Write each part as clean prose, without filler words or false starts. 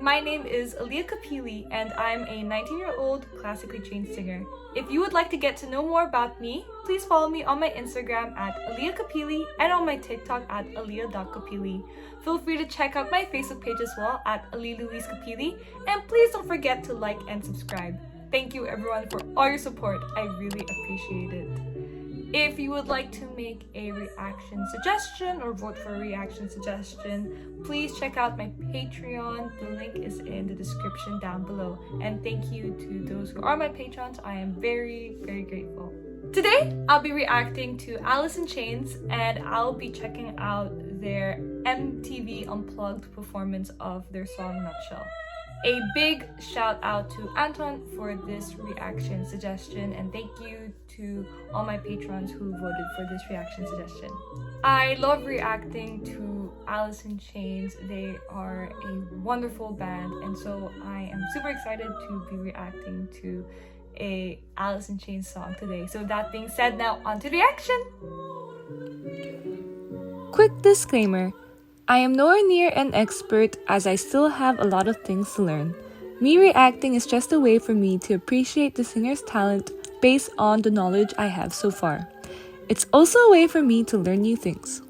My name is Aaliyah Kapili and I'm a 19-year-old classically trained singer. If you would like to get to know more about me, please follow me on my Instagram at Aaliyah Kapili and on my TikTok at Aaliyah.Kapili. Feel free to check out my Facebook page as well at Ali Louise Kapili, and please don't forget to like and subscribe. Thank you everyone for all your support. I really appreciate it. If you would like to make a reaction suggestion or vote for a reaction suggestion, please check out my Patreon. The link is in the description down below. And thank you to those who are my patrons. I am very, very grateful. Today, I'll be reacting to Alice in Chains and I'll be checking out their MTV Unplugged performance of their song Nutshell. A big shout out to Anton for this reaction suggestion, and thank you to all my patrons who voted for this reaction suggestion. I love reacting to Alice in Chains. They are a wonderful band, and so I am super excited to be reacting to a Alice in Chains song today. So that being said, now on to reaction! Quick disclaimer. I am nowhere near an expert as I still have a lot of things to learn. Me reacting is just a way for me to appreciate the singer's talent based on the knowledge I have so far. It's also a way for me to learn new things.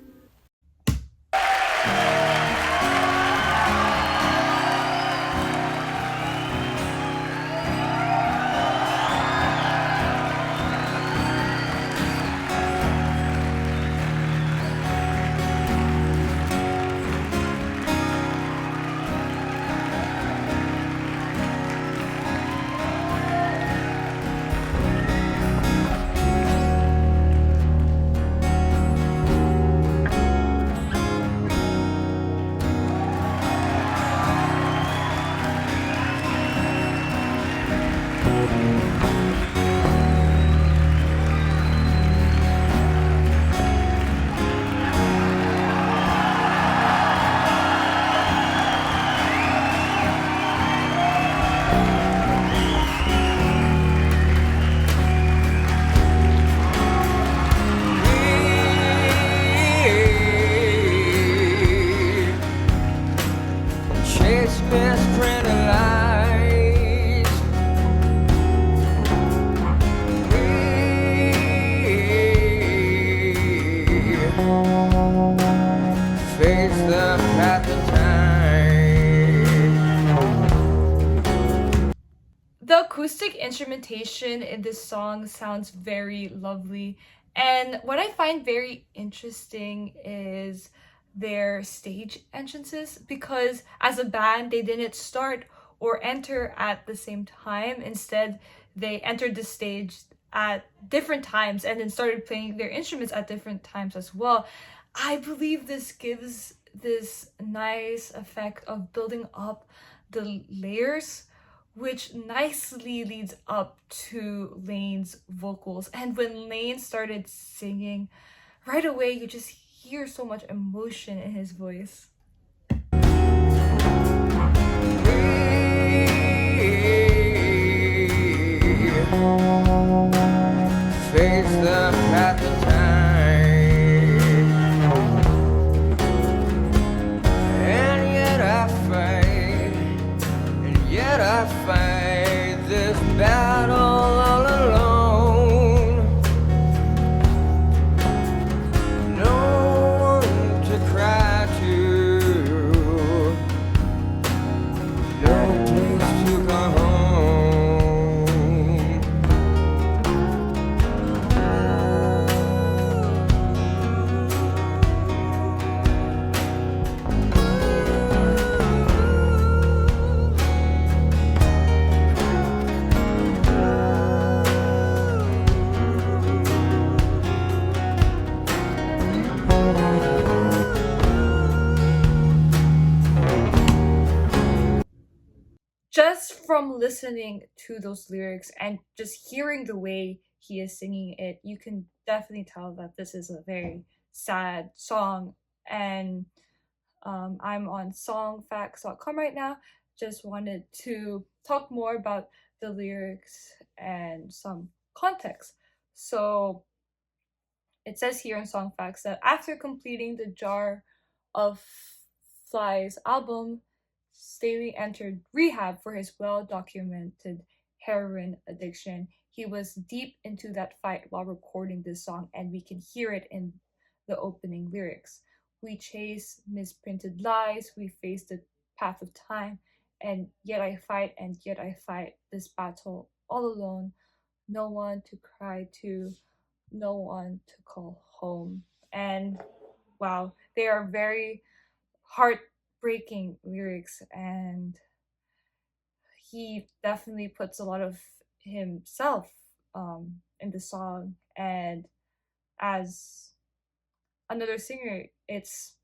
The acoustic instrumentation in this song sounds very lovely, and what I find very interesting is their stage entrances, because as a band they didn't start or enter at the same time. Instead, they entered the stage at different times and then started playing their instruments at different times as well. I believe this gives this nice effect of building up the layers, which nicely leads up to Lane's vocals. And when Lane started singing, right away you just hear so much emotion in his voice. Face the path of time, and yet I fight this battle all alone. No one to cry to, no place to go home. Just from listening to those lyrics and just hearing the way he is singing it, you can definitely tell that this is a very sad song. And I'm on songfacts.com right now. Just wanted to talk more about the lyrics and some context. So it says here in Song Facts that after completing the Jar of Flies album, Staley entered rehab for his well documented heroin addiction. He was deep into that fight while recording this song, and we can hear it in the opening lyrics. We chase misprinted lies, we face the path of time, and yet I fight this battle all alone. No one to cry to, no one to call home. And wow, they are very heartbreaking lyrics, and he definitely puts a lot of himself in the song. And as another singer, it's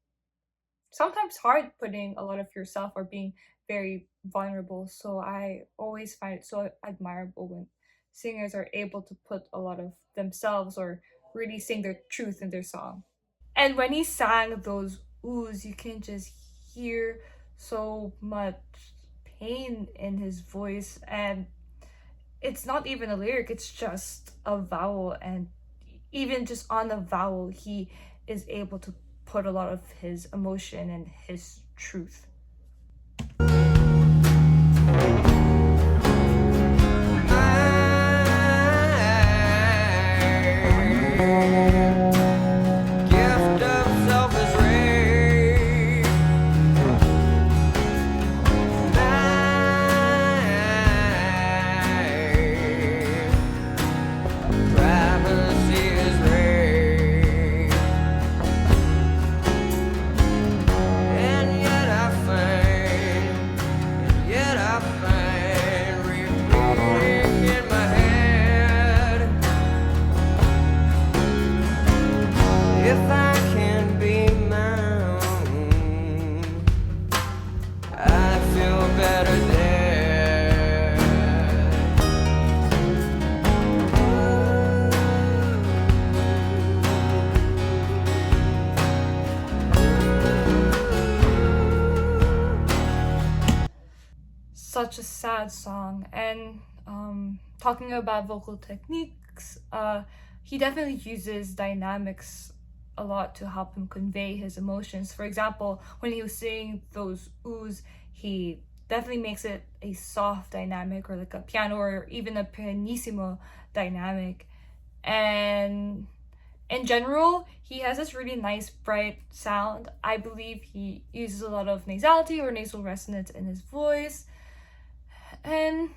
sometimes hard putting a lot of yourself or being very vulnerable. So I always find it so admirable when singers are able to put a lot of themselves or really sing their truth in their song. And when he sang those oohs, you can just hear so much pain in his voice. And it's not even a lyric, it's just a vowel. And even just on the vowel, he is able to put a lot of his emotion and his truth. Gift of selfish rage. Privacy is rage. And yet I find repeating in my head. If I can be my own, I feel better there. Such a sad song. And talking about vocal techniques, he definitely uses dynamics a lot to help him convey his emotions. For example, when he was singing those oohs, he definitely makes it a soft dynamic or like a piano or even a pianissimo dynamic. And in general, he has this really nice bright sound. I believe he uses a lot of nasality or nasal resonance in his voice. And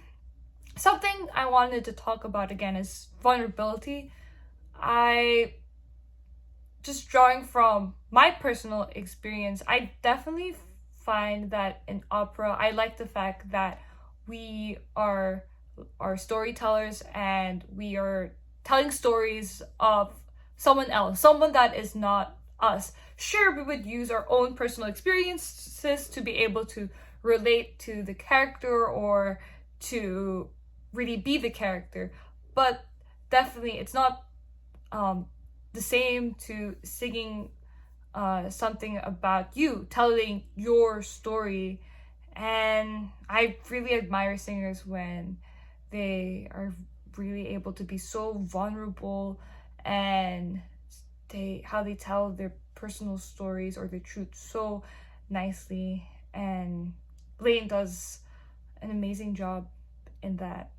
something I wanted to talk about again is vulnerability. I just drawing from my personal experience, I definitely find that in opera, I like the fact that we are storytellers and we are telling stories of someone else, someone that is not us. Sure, we would use our own personal experiences to be able to relate to the character or to really be the character, but definitely it's not the same to singing something about you, telling your story. And I really admire singers when they are really able to be so vulnerable and how they tell their personal stories or their truth so nicely. And Blaine does an amazing job in that.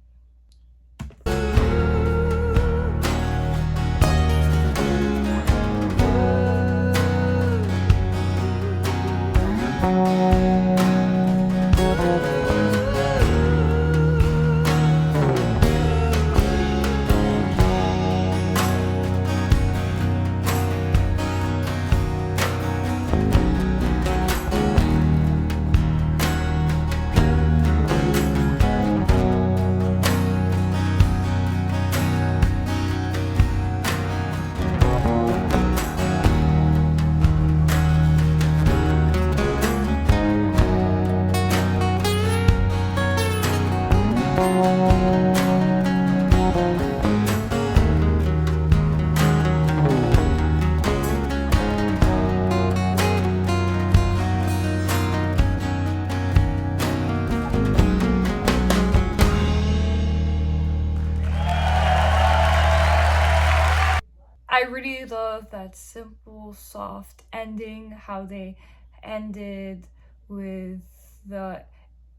I really love that simple, soft ending, how they ended with the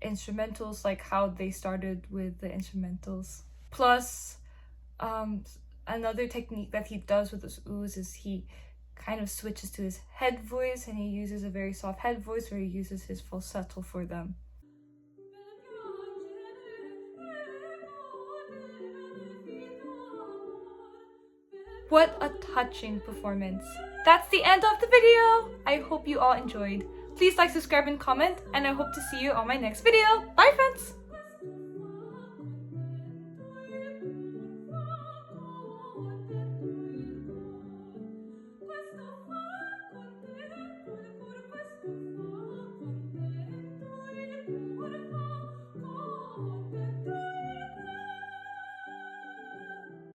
instrumentals, like how they started with the instrumentals. Plus, another technique that he does with his oohs is he kind of switches to his head voice, and he uses a very soft head voice where he uses his falsetto for them. What a touching performance. That's the end of the video. I hope you all enjoyed. Please like, subscribe, and comment, and I hope to see you on my next video. Bye, friends!